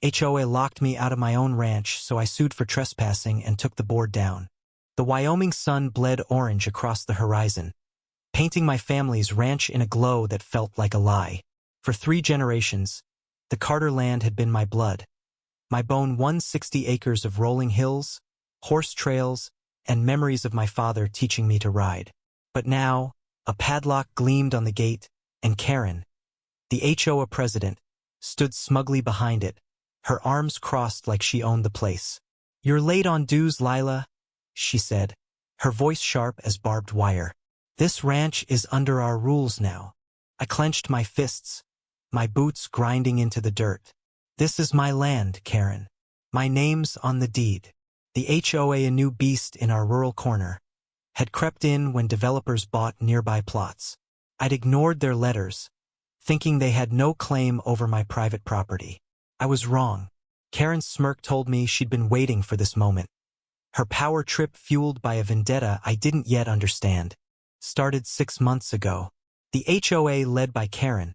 HOA locked me out of my own ranch, so I sued for trespassing and took the board down. The Wyoming sun bled orange across the horizon, painting my family's ranch in a glow that felt like a lie. For 3 generations, the Carter land had been my blood. My bone 160 acres of rolling hills, horse trails, and memories of my father teaching me to ride. But now, a padlock gleamed on the gate, and Karen, the HOA president, stood smugly behind it, her arms crossed like she owned the place. "You're late on dues, Lila," she said, her voice sharp as barbed wire. "This ranch is under our rules now." I clenched my fists, my boots grinding into the dirt. "This is my land, Karen. My name's on the deed." The HOA, a new beast in our rural corner, had crept in when developers bought nearby plots. I'd ignored their letters, thinking they had no claim over my private property. I was wrong. Karen's smirk told me she'd been waiting for this moment. Her power trip, fueled by a vendetta I didn't yet understand, started 6 months ago. The HOA, led by Karen,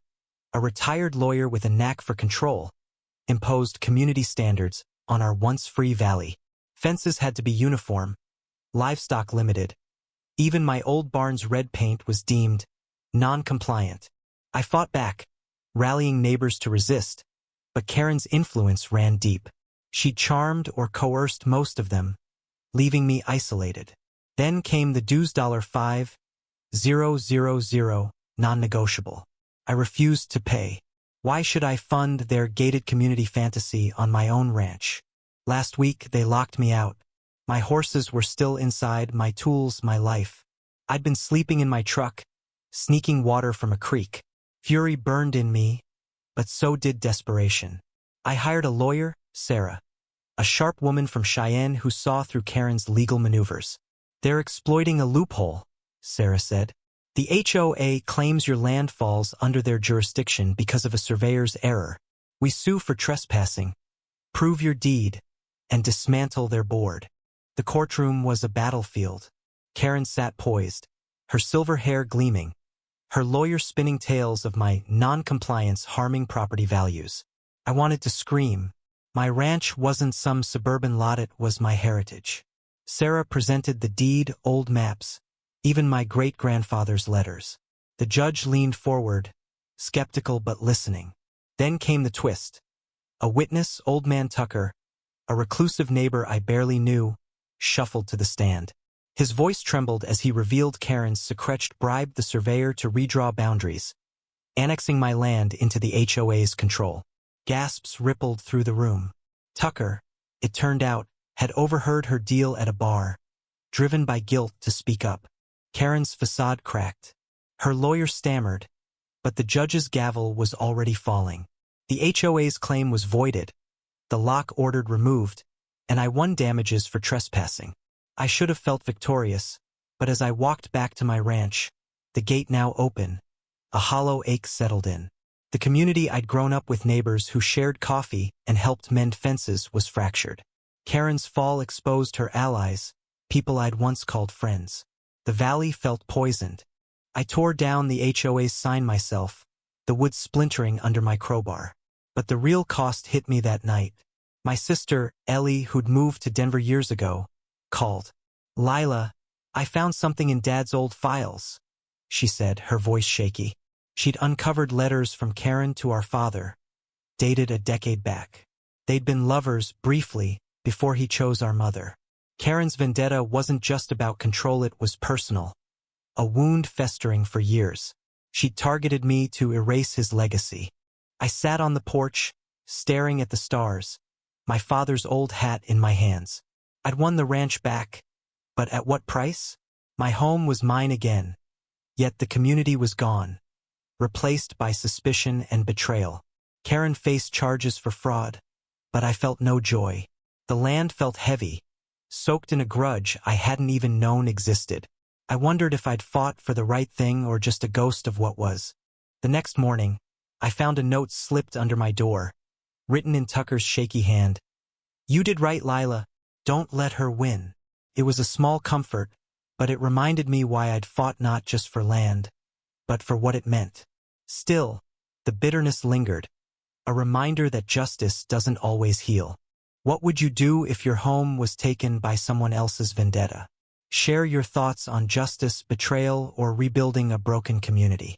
a retired lawyer with a knack for control, imposed community standards on our once-free valley. Fences had to be uniform, livestock limited. Even my old barn's red paint was deemed non-compliant. I fought back, rallying neighbors to resist, but Karen's influence ran deep. She charmed or coerced most of them, leaving me isolated. Then came the dues $5,000, non-negotiable. I refused to pay. Why should I fund their gated community fantasy on my own ranch? Last week, they locked me out. My horses were still inside, my tools, my life. I'd been sleeping in my truck, sneaking water from a creek. Fury burned in me, but so did desperation. I hired a lawyer, Sarah, a sharp woman from Cheyenne who saw through Karen's legal maneuvers. "They're exploiting a loophole," Sarah said. "The HOA claims your land falls under their jurisdiction because of a surveyor's error. We sue for trespassing, prove your deed, and dismantle their board." The courtroom was a battlefield. Karen sat poised, her silver hair gleaming, her lawyer spinning tales of my non-compliance harming property values. I wanted to scream. My ranch wasn't some suburban lot, it was my heritage. Sarah presented the deed, old maps, even my great-grandfather's letters. The judge leaned forward, skeptical but listening. Then came the twist. A witness, Old Man Tucker, a reclusive neighbor I barely knew, shuffled to the stand. His voice trembled as he revealed Karen's secret bribed the surveyor to redraw boundaries, annexing my land into the HOA's control. Gasps rippled through the room. Tucker, it turned out, had overheard her deal at a bar, driven by guilt to speak up. Karen's facade cracked. Her lawyer stammered, but the judge's gavel was already falling. The HOA's claim was voided, the lock ordered removed, and I won damages for trespassing. I should have felt victorious, but as I walked back to my ranch, the gate now open, a hollow ache settled in. The community I'd grown up with, neighbors who shared coffee and helped mend fences, was fractured. Karen's fall exposed her allies, people I'd once called friends. The valley felt poisoned. I tore down the HOA's sign myself, the wood splintering under my crowbar. But the real cost hit me that night. My sister, Ellie, who'd moved to Denver years ago, called. "Lila, I found something in Dad's old files," she said, her voice shaky. She'd uncovered letters from Karen to our father, dated a decade back. They'd been lovers, briefly, before he chose our mother. Karen's vendetta wasn't just about control, it was personal. A wound festering for years. She'd targeted me to erase his legacy. I sat on the porch, staring at the stars, my father's old hat in my hands. I'd won the ranch back, but at what price? My home was mine again, yet the community was gone, replaced by suspicion and betrayal. Karen faced charges for fraud, but I felt no joy. The land felt heavy, soaked in a grudge I hadn't even known existed. I wondered if I'd fought for the right thing or just a ghost of what was. The next morning, I found a note slipped under my door, written in Tucker's shaky hand. "You did right, Lila. Don't let her win." It was a small comfort, but it reminded me why I'd fought, not just for land, but for what it meant. Still, the bitterness lingered. A reminder that justice doesn't always heal. What would you do if your home was taken by someone else's vendetta? Share your thoughts on justice, betrayal, or rebuilding a broken community.